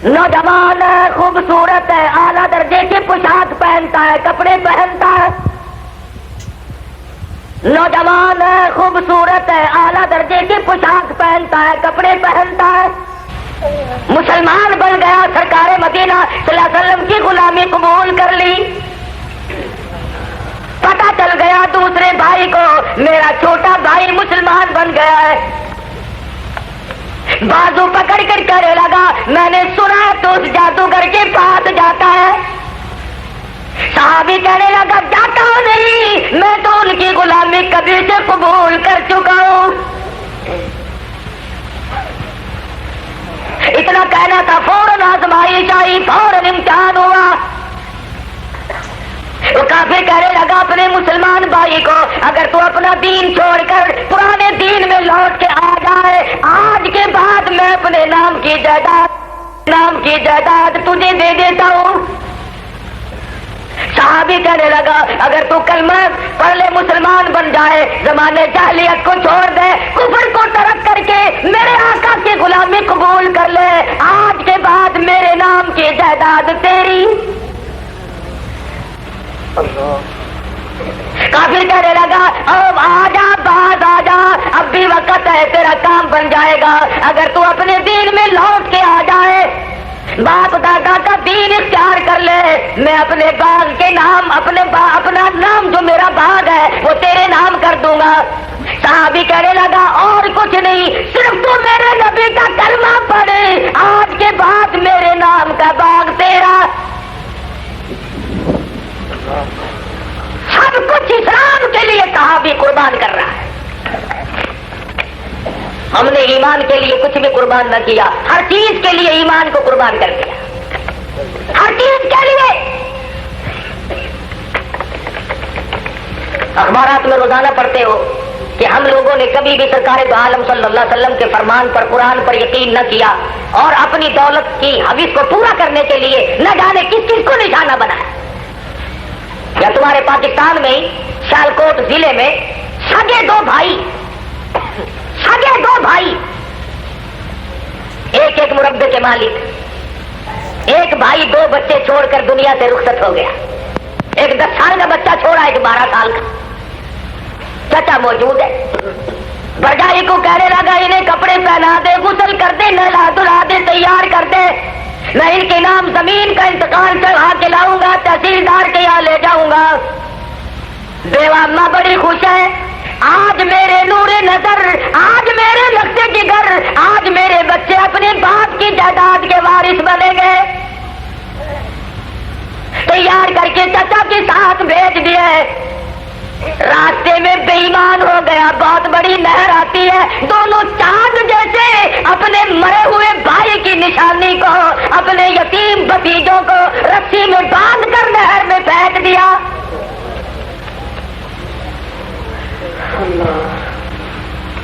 نوجوان ہے، خوبصورت ہے، اعلیٰ درجے کی پوشاک پہنتا ہے، کپڑے پہنتا ہے، نوجوان ہے، خوبصورت ہے، اعلیٰ درجے کی پوشاک پہنتا ہے، کپڑے پہنتا ہے، مسلمان بن گیا، سرکار مدینہ صلی اللہ علیہ وسلم کی غلامی قبول کر لی. پتا چل گیا دوسرے بھائی کو میرا چھوٹا بھائی مسلمان بن گیا ہے، بازو پکڑ کر کہنے لگا میں نے سنا تو اس جادوگر کے پاس جاتا ہے. صحابی کہنے لگا جاتا ہوں نہیں، میں تو ان کی غلامی کبھی سے قبول کر چکا ہوں. اتنا کہنا تھا، فوراً آزمائش آئی، فوراً امتحان ہوا. وہ کافر کہنے لگا اپنے مسلمان بھائی کو اگر تو اپنا دین چھوڑ کر پرانے دین میں لوٹ کے آ جائے، آج کے بعد میں اپنے نام کی جائیداد تجھے دے دیتا ہوں. صحابی کہنے لگا اگر تو کلمہ پڑھ لے مسلمان بن جائے، زمانے جاہلیت کو چھوڑ دے، کفر کو ترک کر کے میرے آقا کی غلامی قبول کر لے، آج کے بعد میرے نام کی جائیداد تیری. کافر کہنے لگا اب آجا باز آجا، اب بھی وقت ہے، تیرا کام بن جائے گا اگر تو اپنے دین میں لوٹ کے آ جائے، باپ دادا کا دین اختیار کر لے، میں اپنے باغ کے نام اپنا نام جو میرا باغ ہے وہ تیرے نام کر دوں گا۔ صحابی کہنے لگا اور کچھ نہیں، صرف تو میرے نبی کا کلمہ پڑھے، آج کے بعد میرے نام کا باغ تیرا۔ سب کچھ اسلام کے لیے صحابی قربان کر رہا ہے۔ ہم نے ایمان کے لیے کچھ بھی قربان نہ کیا، ہر چیز کے لیے ایمان کو قربان کر دیا، ہر چیز کے لیے۔ اخبارات میں روزانہ پڑھتے ہو کہ ہم لوگوں نے کبھی بھی سرکار دو عالم صلی اللہ علیہ وسلم کے فرمان پر، قرآن پر یقین نہ کیا اور اپنی دولت کی حویث کو پورا کرنے کے لیے نہ جانے کس چیز کو نشانہ بنایا۔ یا تمہارے پاکستان میں سیالکوٹ ضلع میں سگے دو بھائی ایک مربے کے مالک، ایک بھائی 2 بچے چھوڑ کر دنیا سے رخصت ہو گیا، ایک 10 سال کا بچہ چھوڑا، ایک 12 سال کا۔ چچا موجود ہے، بھرجائی کو کہنے لگا انہیں کپڑے پہنا دے، غسل کر دے، نہلا دھلا دے، تیار کر دے، میں ان کے نام زمین کا انتقال چڑھا کے لاؤں گا، تحصیلدار کے یہاں لے جاؤں گا۔ بیوہ اماں بڑی خوش ہے، آج میرے نور نظر، آج میرے لگتے کے گھر، آج میرے بچے اپنے باپ کی جائیداد کے وارث بنیں گے۔ تیار کر کے چچا کے ساتھ بھیج دیے، راستے میں بے ایمان ہو گیا، بہت بڑی نہر آتی ہے، دونوں چاند جیسے اپنے مرے ہوئے بھائی کی نشانی کو، اپنے یتیم بھتیجوں کو رسی میں باندھ کر نہر میں پھینک دیا۔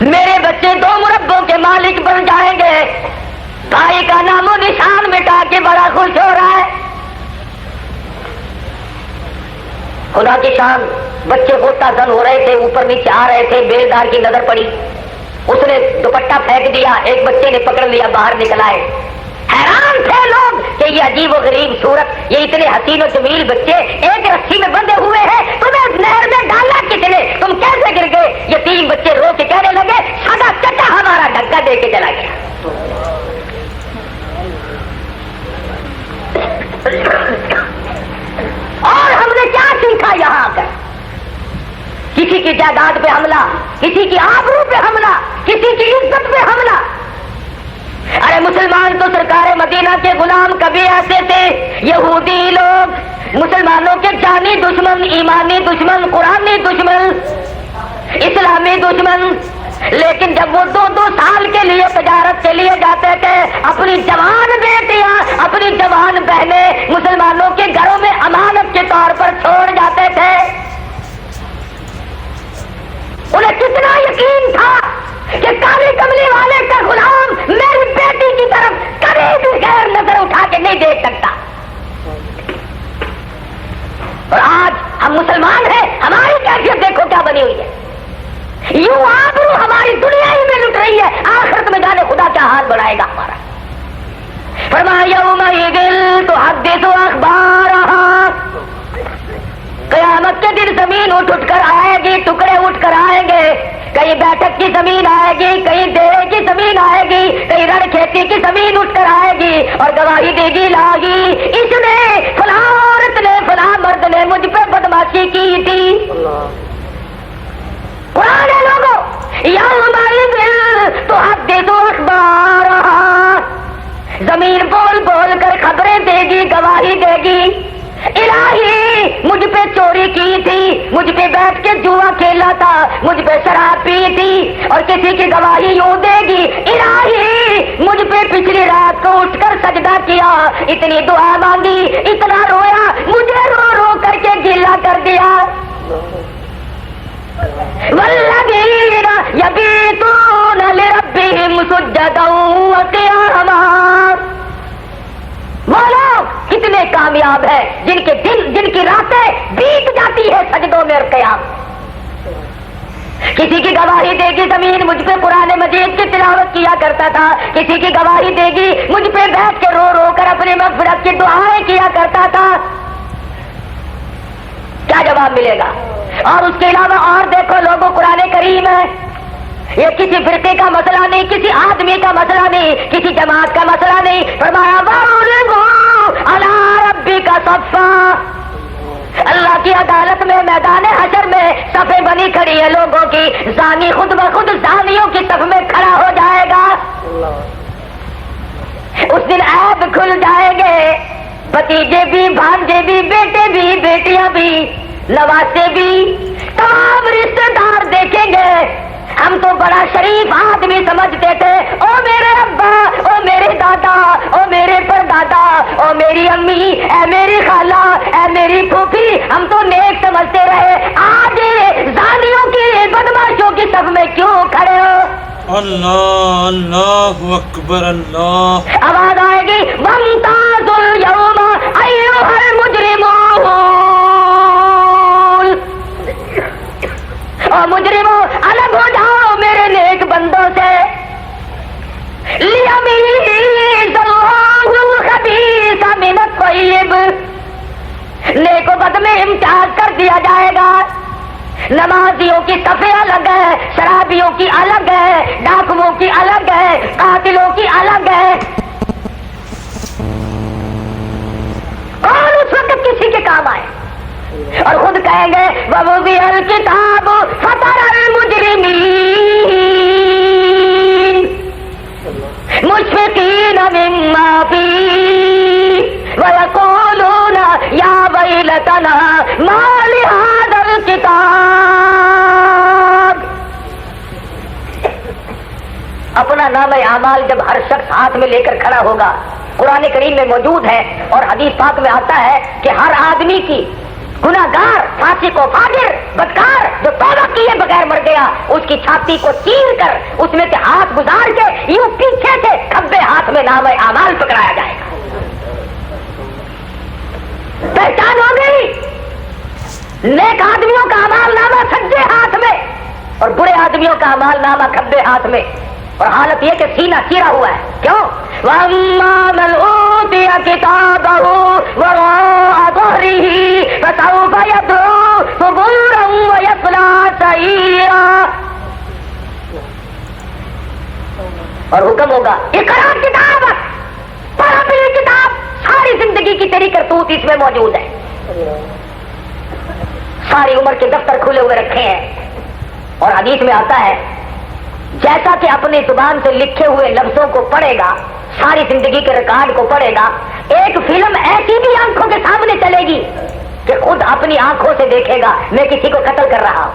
میرے بچے 2 مربوں کے مالک بن جائیں گے، بھائی کا نام و نشان مٹا کے بڑا خوش ہو رہا ہے۔ خدا کی شان، بچے غوطہ زن ہو رہے تھے، اوپر نیچے آ رہے تھے، بیلدار کی نظر پڑی، اس نے دوپٹہ پھینک دیا، ایک بچے نے پکڑ لیا، باہر نکل آئے۔ حیران تھے لوگ کہ یہ عجیب و غریب صورت، یہ اتنے حسین و جمیل بچے ایک رسی میں بندھے ہوئے ہیں، تمہیں نہر میں ڈالا کس نے، تم کیسے گر گئے؟ یہ 3 بچے رو کے کہنے لگے سدا چچا ہمارا دھکا دے کے چلا گیا۔ اور ہم نے کیا سیکھا یہاں آ کر؟ کسی کی جائیداد پہ حملہ، کسی کی آبرو پہ حملہ، کسی کی عزت پہ حملہ۔ ارے مسلمان تو سرکار مدینہ کے غلام کبھی ایسے تھے، یہودی لوگ مسلمانوں کے جانی دشمن، ایمانی دشمن، قرآنی دشمن، اسلامی دشمن، لیکن جب وہ 2 سال کے لیے تجارت کے لیے جاتے تھے، اپنی جوان بیٹیاں، اپنی جوان بہنیں مسلمانوں کے گھروں میں امانت کے طور پر چھوڑ جاتے تھے۔ انہیں کتنا یقین تھا کہ کالی کملی والے کا غلام میری بیٹی کی طرف کبھی بھی غیر نظر اٹھا کے نہیں دیکھ سکتا۔ اور آج ہم مسلمان ہیں، ہماری کیفیت دیکھو کیا بنی ہوئی ہے، یوں آبرو ہماری دنیا ہی میں لٹ رہی ہے، آخرت میں جانے خدا کیا حال بنائے گا ہمارا۔ فرمایا یومئذ تحدث اخبارہا، قیامت کے دن زمین اٹھ کر آئے گی، ٹکڑے اٹھ کر آئیں گے، کہیں بیٹھک کی زمین آئے گی، کہیں دیرے کی زمین آئے گی، کہیں رڑ کھیتی کی زمین اٹھ کر آئے گی اور گواہی دے گی لاگی اس نے، فلاں عورت نے، فلاں مرد نے مجھ پہ بدماشی کی تھی۔ پرانے لوگوں یومئذ تحدث اخبارہا، زمین بول بول کر خبریں دے گی، گواہی دے گی، الہی مجھ پہ چوری کی تھی، مجھ پہ بیٹھ کے جوا کھیلا تھا، مجھ پہ شراب پی تھی، اور کسی کی گواہی یوں دے گی، الہی مجھ پہ پچھلی رات کو اٹھ کر سجدہ کیا، اتنی دعا مانگی، اتنا رویا، مجھے رو رو کر کے گیلا کر دیا۔ والذین یبیتون لربہم سجدا وقیاما، وہ لوگ کتنے کامیاب ہیں جن کی راتیں بیت جاتی ہے سجدوں میں اور قیام۔ کسی کی گواہی دے گی زمین مجھ پہ قرآن مجید کی تلاوت کیا کرتا تھا، کسی کی گواہی دے گی مجھ پہ بیٹھ کے رو رو کر اپنی مغفرت کی دعائیں کیا کرتا تھا۔ کیا جواب ملے گا؟ اور اس کے علاوہ اور دیکھو لوگوں، قرآن کریم ہے، یہ کسی فرقے کا مسئلہ نہیں، کسی آدمی کا مسئلہ نہیں، کسی جماعت کا مسئلہ نہیں، فرمایا وَأُرِضُوا عَلَىٰ رَبِّكَ صَفًّا، اللہ کی عدالت میں میدان حشر میں صفیں بنی کھڑی ہے لوگوں کی، زانی خود بخود زانیوں کی صف میں کھڑا ہو جائے گا، اس دن عیب کھل جائیں گے، بھتیجے بھی، بھانجے بھی، بیٹے بھی، بیٹیاں بھی، نواسے بھی، تمام رشتے دار دیکھیں گے۔ ہم تو بڑا شریف آدمی سمجھتے تھے، او میرے ابا، او میرے دادا، او میرے پردادا، او میری امی، اے میری خالہ، اے میری پھوپھی، ہم تو نیک سمجھتے رہے، آج زانیوں کی، بدماشوں کی صف میں کیوں کھڑے ہو؟ اللہ اللہ اکبر اللہ۔ آواز آئے گی وَامْتَازُوا الْيَوْمَ أَيُّهَا الْمُجْرِمُونَ، اور مجرموں الگ ہو جاؤ میرے نیک بندوں سے، لِيَمِيزَ اللَّهُ الْخَبِيثَ مِنَ الطَّيِّبِ، نیک و بد میں امتیاز کر دیا جائے گا، نمازیوں کی صفیں الگ ہے، شرابیوں کی الگ ہے، ڈاکوؤں کی الگ ہے، قاتلوں کی الگ ہے، کون اس وقت کسی کے کام آئے؟ اور خود کہیں گے وَوُضِعَ الْكِتَابُ فَتَرَى الْمُجْرِمِينَ مُشْفِقِينَ مِمَّا فِيهِ وَيَقُولُونَ يَا وَيْلَتَنَا مَا لِهَذَا الْكِتَابِ۔ اپنا نام اعمال جب ہر شخص ہاتھ میں لے کر کھڑا ہوگا، قرآن کریم میں موجود ہے اور حدیث پاک میں آتا ہے کہ ہر آدمی کی، گناہگار، فاسق و فاجر، بدکار جو توبہ کیے بغیر مر گیا، اس کی چھاتی کو چیر کر اس میں سے ہاتھ گزار کے یوں پیچھے سے کھبے ہاتھ میں نام اعمال پکڑایا جائے گا۔ پہچان ہو گئی، نیک آدمیوں کا اعمال نامہ سجے ہاتھ میں اور برے آدمیوں کا اعمال نامہ کھبے ہاتھ میں، اور حالت یہ کہ سینہ چیرا ہوا ہے، کیوں؟ وَأَمَّا مَنْ أُوتِيَ كِتَابَهُ وَرَاءَ ظَهْرِهِ فَسَوْفَ يَدْعُو ثُبُورًا وَيَصْلَىٰ سَعِيرًا، اور حکم ہوگا اقرا کتاب، پڑھ اپنی کتاب، ساری زندگی کی تیری کرتوت اس میں موجود ہے، ساری عمر کے دفتر کھلے ہوئے رکھے ہیں، اور حدیث میں آتا ہے جیسا کہ اپنی زبان سے لکھے ہوئے لفظوں کو پڑھے گا، ساری زندگی کے ریکارڈ کو پڑھے گا، ایک فلم ایسی بھی آنکھوں کے سامنے چلے گی کہ خود اپنی آنکھوں سے دیکھے گا میں کسی کو قتل کر رہا ہوں،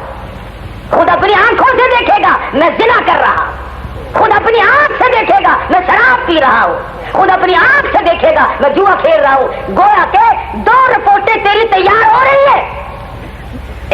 خود اپنی آنکھوں سے دیکھے گا میں زنا کر رہا ہوں، خود اپنی آنکھ سے دیکھے گا میں شراب پی رہا ہوں، خود اپنی آنکھ سے دیکھے گا میں جوا کھیل رہا ہوں۔ گویا کہ دو رپورٹیں تیری تیار ہو رہی ہے،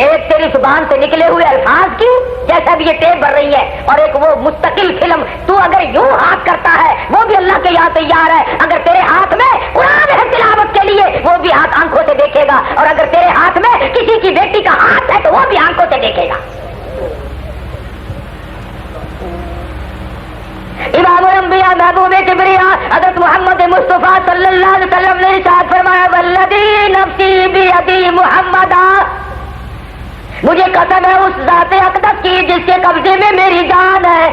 ایک تیری زبان سے نکلے ہوئے الفاظ کی جیسا بھی یہ ٹیپ بھر رہی ہے، اور ایک وہ مستقل فلم، تو اگر یوں ہاتھ کرتا ہے وہ بھی اللہ کے یہاں تیار ہے، اگر تیرے ہاتھ میں قرآن ہے تلاوت کے لیے وہ بھی ہاتھ آنکھوں سے دیکھے گا، اور اگر تیرے ہاتھ میں کسی کی بیٹی کا ہاتھ ہے تو وہ بھی آنکھوں سے دیکھے گا۔ امام الانبیاء محبوب کبریا حضرت محمد مصطفیٰ صلی اللہ علیہ وسلم نے ارشاد فرمایا والذی نفسی بیدی محمدا، مجھے قسم ہے اس ذات اقدس کی جس کے قبضے میں میری جان ہے،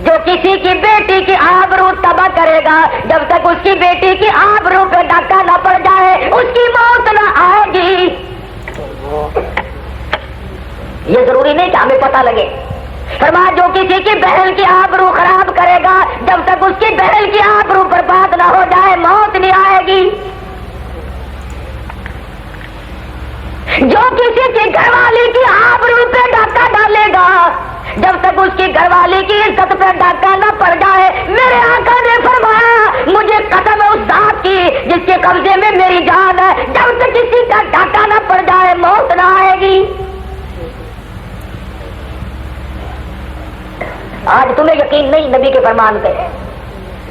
جو کسی کی بیٹی کی آبرو تباہ کرے گا جب تک اس کی بیٹی کی آبرو پہ ڈاکہ نہ پڑ جائے اس کی موت نہ آئے گی۔ یہ ضروری نہیں کہ ہمیں پتہ لگے، فرمایا جو کسی کی بہن کی آبرو خراب کرے گا جب تک اس کی بہن کی آبرو برباد نہ ہو جائے موت نہیں آئے گی۔ جو کسی کی گھر والی کی آبرو پہ ڈاکہ ڈالے گا جب تک اس کی گھر والی کی عزت پہ ڈاکہ نہ پڑ جائے، میرے آقا نے فرمایا مجھے قسم ہے اس ذات کی جس کے قبضے میں میری جان ہے، جب تک کسی کا ڈاکہ نہ پڑ جائے موت نہ آئے گی۔ آج تمہیں یقین نہیں نبی کے فرمان پہ،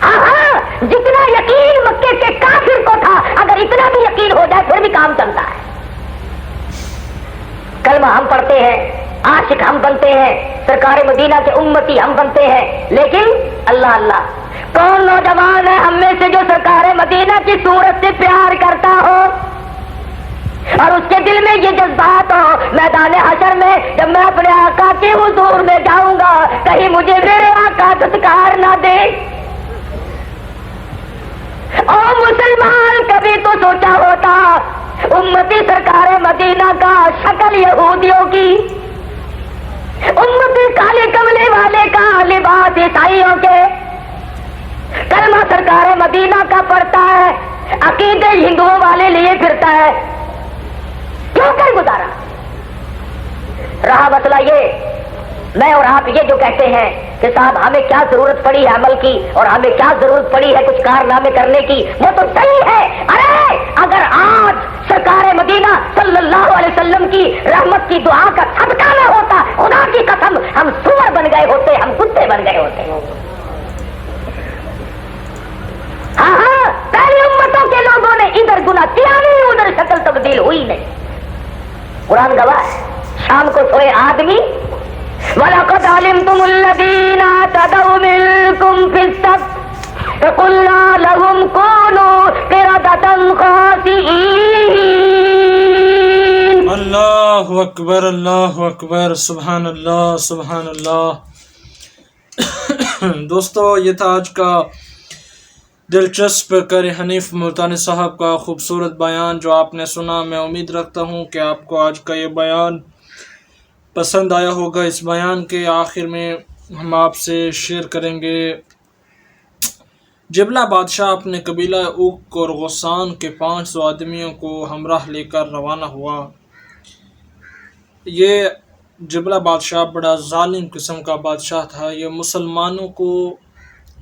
ہاں جتنا یقین مکے کے کافر کو تھا اگر اتنا بھی یقین ہو جائے پھر بھی کام چلتا ہے۔ کلمہ ہم پڑھتے ہیں، عاشق ہم بنتے ہیں، سرکار مدینہ کے امتی ہم بنتے ہیں، لیکن اللہ اللہ کون نوجوان ہے ہم میں سے جو سرکار مدینہ کی صورت سے پیار کرتا ہو اور اس کے دل میں یہ جذبہ میدان حشر میں جب میں اپنے آقا کے حضور میں جاؤں گا کہیں مجھے میرے آقا دھتکار نہ دے۔ اور مسلمان کبھی تو سوچا ہوتا امتی سرکار مدینہ کا شکل یہودیوں کی، امتی کالے کملے والے کا لباس عیسائیوں کے، کلمہ سرکار مدینہ کا پڑتا ہے، عقیدے ہندوؤں والے لیے پھرتا ہے، کیوں کر گزارا؟ رہا مسئلہ یہ، میں اور آپ یہ جو کہتے ہیں کہ صاحب ہمیں کیا ضرورت پڑی ہے عمل کی اور ہمیں کیا ضرورت پڑی ہے کچھ کارنامے کرنے کی، وہ تو صحیح ہے۔ ارے اگر آج سرکار مدینہ صلی اللہ علیہ وسلم کی رحمت کی دعا کا صدقہ نہ ہوتا، خدا کی قسم ہم سور بن گئے ہوتے، ہم کتے بن گئے ہوتے۔ ہاں پہلی امتوں کے لوگوں نے ادھر گناہ کیا نہیں، ادھر شکل تبدیل ہوئی نہیں۔ قرآن گواہ ہے، شام کو سوئے آدمی وَلَقَدْ عَلِمْتُمُ الَّذِينَ اعْتَدَوْا مِنْكُمْ فِي السَّبْتِ فَقُلْنَا لَهُمْ كُونُوا قِرَدَةً خَاسِئِينَ۔ اللہ اکبر، اللہ اکبر، سبحان اللہ، سبحان اللہ۔ دوستو یہ تھا آج کا دلچسپ قاری حنیف ملتانی صاحب کا خوبصورت بیان جو آپ نے سنا۔ میں امید رکھتا ہوں کہ آپ کو آج کا یہ بیان پسند آیا ہوگا۔ اس بیان کے آخر میں ہم آپ سے شیئر کریں گے، جبلہ بادشاہ اپنے قبیلہ اوک اور غسان کے 500 آدمیوں کو ہمراہ لے کر روانہ ہوا۔ یہ جبلہ بادشاہ بڑا ظالم قسم کا بادشاہ تھا۔ یہ مسلمانوں کو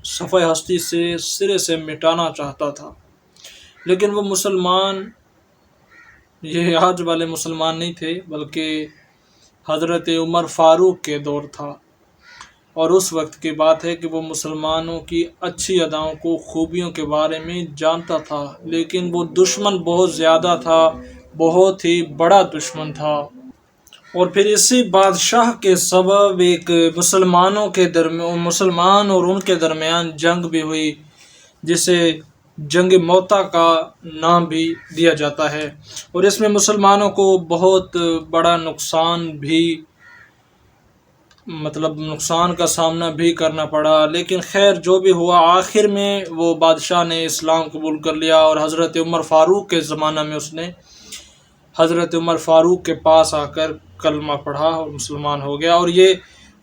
صفحہ ہستی سے سرے سے مٹانا چاہتا تھا، لیکن وہ مسلمان یہ آج والے مسلمان نہیں تھے، بلکہ حضرت عمر فاروق کے دور تھا، اور اس وقت کی بات ہے کہ وہ مسلمانوں کی اچھی اداؤں کو، خوبیوں کے بارے میں جانتا تھا، لیکن وہ دشمن بہت زیادہ تھا، بہت ہی بڑا دشمن تھا۔ اور پھر اسی بادشاہ کے سبب ایک مسلمان اور ان کے درمیان جنگ بھی ہوئی، جسے جنگ موتا کا نام بھی دیا جاتا ہے، اور اس میں مسلمانوں کو بہت بڑا نقصان کا سامنا بھی کرنا پڑا۔ لیکن خیر جو بھی ہوا، آخر میں وہ بادشاہ نے اسلام قبول کر لیا، اور حضرت عمر فاروق کے زمانہ میں اس نے حضرت عمر فاروق کے پاس آ کر کلمہ پڑھا اور مسلمان ہو گیا۔ اور یہ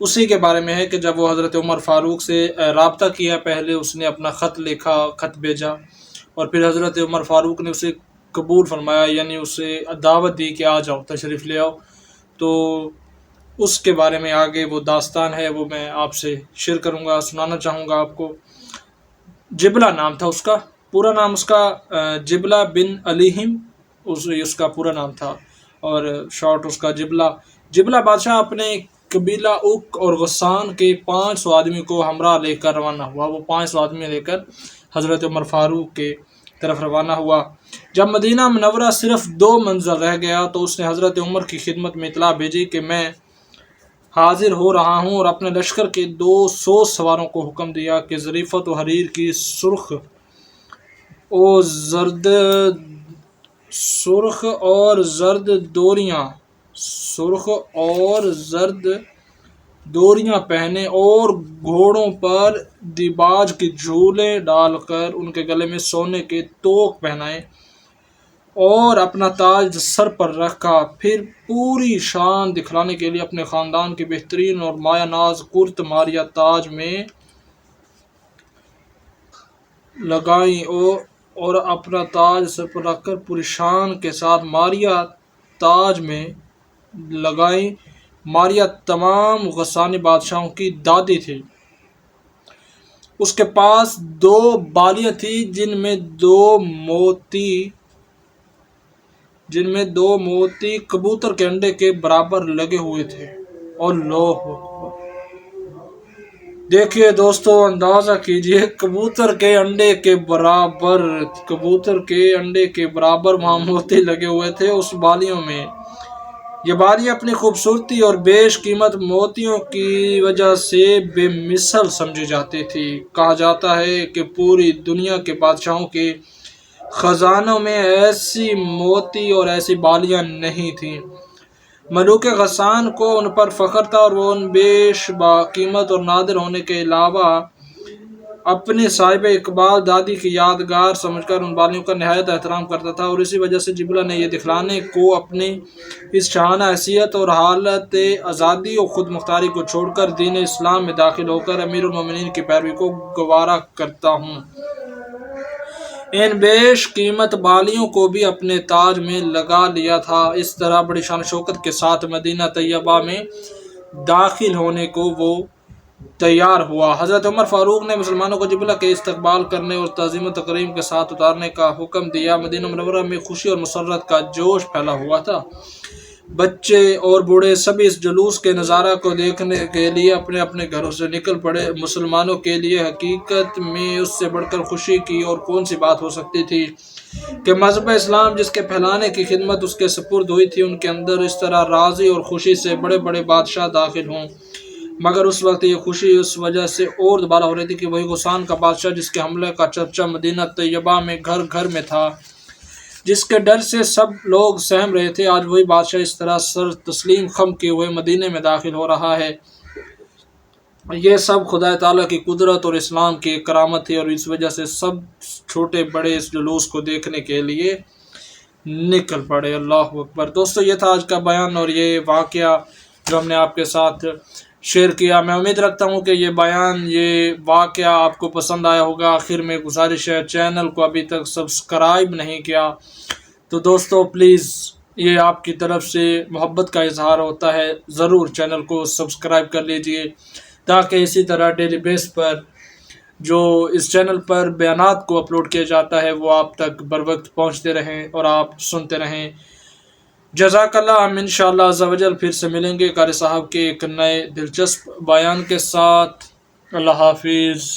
اسی کے بارے میں ہے کہ جب وہ حضرت عمر فاروق سے رابطہ کیا، پہلے اس نے اپنا خط لکھا، خط بھیجا، اور پھر حضرت عمر فاروق نے اسے قبول فرمایا، یعنی اسے دعوت دی کہ آ جاؤ، تشریف لے آؤ۔ تو اس کے بارے میں آگے وہ داستان ہے، وہ میں آپ سے شیئر کروں گا، سنانا چاہوں گا آپ کو۔ جبلہ نام تھا اس کا، پورا نام اس کا جبلہ بن علیہم اس کا پورا نام تھا، اور شارٹ اس کا جبلہ بادشاہ اپنے قبیلہ اوک اور غسان کے 500 آدمی کو ہمراہ لے کر روانہ ہوا۔ وہ 500 آدمی لے کر حضرت عمر فاروق کے طرف روانہ ہوا۔ جب مدینہ منورہ صرف 2 منزل رہ گیا تو اس نے حضرت عمر کی خدمت میں اطلاع بھیجی کہ میں حاضر ہو رہا ہوں، اور اپنے لشکر کے 200 سواروں کو حکم دیا کہ ظریفت و حریر کی سرخ اور زرد دوریاں پہنے، اور گھوڑوں پر دیباج کے جھولے ڈال کر ان کے گلے میں سونے کے توق پہنائے، اور اپنا تاج سر پر رکھا۔ پھر پوری شان دکھلانے کے لیے اپنے خاندان کی بہترین اور مایہ ناز کرت ماریہ تاج میں لگائیں، اور اپنا تاج سر پر رکھ کر پوری شان کے ساتھ ماریہ تاج میں لگائیں۔ ماریہ تمام غسانی بادشاہوں کی دادی تھی۔ اس کے پاس 2 بالیاں تھیں جن میں 2 موتی کبوتر کے انڈے کے برابر لگے ہوئے تھے۔ اللہ اکبر! دیکھیے دوستو، اندازہ کیجئے، کبوتر کے انڈے کے برابر وہاں موتی لگے ہوئے تھے اس بالیوں میں۔ یہ بالیاں اپنی خوبصورتی اور بیش قیمت موتیوں کی وجہ سے بے مثل سمجھی جاتی تھی۔ کہا جاتا ہے کہ پوری دنیا کے بادشاہوں کے خزانوں میں ایسی موتی اور ایسی بالیاں نہیں تھیں۔ ملوک غسان کو ان پر فخر تھا اور وہ ان بیش باقیمت اور نادر ہونے کے علاوہ اپنی صاحب اقبال دادی کی یادگار سمجھ کر ان بالیوں کا نہایت احترام کرتا تھا، اور اسی وجہ سے جبلہ نے یہ دکھلانے کو اپنی اس شاہانہ حیثیت اور حالت آزادی اور خود مختاری کو چھوڑ کر دین اسلام میں داخل ہو کر امیر المومنین کی پیروی کو گوارا کرتا ہوں۔ ان بیش قیمت بالیوں کو بھی اپنے تاج میں لگا لیا تھا۔ اس طرح بڑی شان و شوکت کے ساتھ مدینہ طیبہ میں داخل ہونے کو وہ تیار ہوا۔ حضرت عمر فاروق نے مسلمانوں کو جبلہ کے استقبال کرنے اور تعظیم و تکریم کے ساتھ اتارنے کا حکم دیا۔ مدینہ منورہ میں خوشی اور مسرت کا جوش پھیلا ہوا تھا۔ بچے اور بوڑھے سبھی اس جلوس کے نظارہ کو دیکھنے کے لیے اپنے اپنے گھروں سے نکل پڑے۔ مسلمانوں کے لیے حقیقت میں اس سے بڑھ کر خوشی کی اور کون سی بات ہو سکتی تھی کہ مذہب اسلام جس کے پھیلانے کی خدمت اس کے سپرد ہوئی تھی، ان کے اندر اس طرح راضی اور خوشی سے بڑے بڑے بادشاہ داخل ہوں۔ مگر اس وقت یہ خوشی اس وجہ سے اور دوبارہ ہو رہی تھی کہ وہی غسان کا بادشاہ جس کے حملے کا چرچا مدینہ طیبہ میں گھر گھر میں تھا، جس کے ڈر سے سب لوگ سہم رہے تھے، آج وہی بادشاہ اس طرح سر تسلیم خم کیے ہوئے مدینے میں داخل ہو رہا ہے۔ یہ سب خدا تعالیٰ کی قدرت اور اسلام کی ایک کرامت تھی، اور اس وجہ سے سب چھوٹے بڑے اس جلوس کو دیکھنے کے لیے نکل پڑے۔ اللہ اکبر۔ دوستو، یہ تھا آج کا بیان اور یہ واقعہ جو ہم نے آپ کے ساتھ شیئر کیا۔ میں امید رکھتا ہوں کہ یہ بیان، یہ واقعہ آپ کو پسند آیا ہوگا۔ آخر میں گزارش ہے، چینل کو ابھی تک سبسکرائب نہیں کیا تو دوستو پلیز، یہ آپ کی طرف سے محبت کا اظہار ہوتا ہے، ضرور چینل کو سبسکرائب کر لیجئے تاکہ اسی طرح ڈیلی بیس پر جو اس چینل پر بیانات کو اپلوڈ کیا جاتا ہے وہ آپ تک بر وقت پہنچتے رہیں اور آپ سنتے رہیں۔ جزاک اللہ۔ ہم انشاءاللہ عز و جل پھر سے ملیں گے قاری صاحب کے ایک نئے دلچسپ بیان کے ساتھ۔ اللہ حافظ۔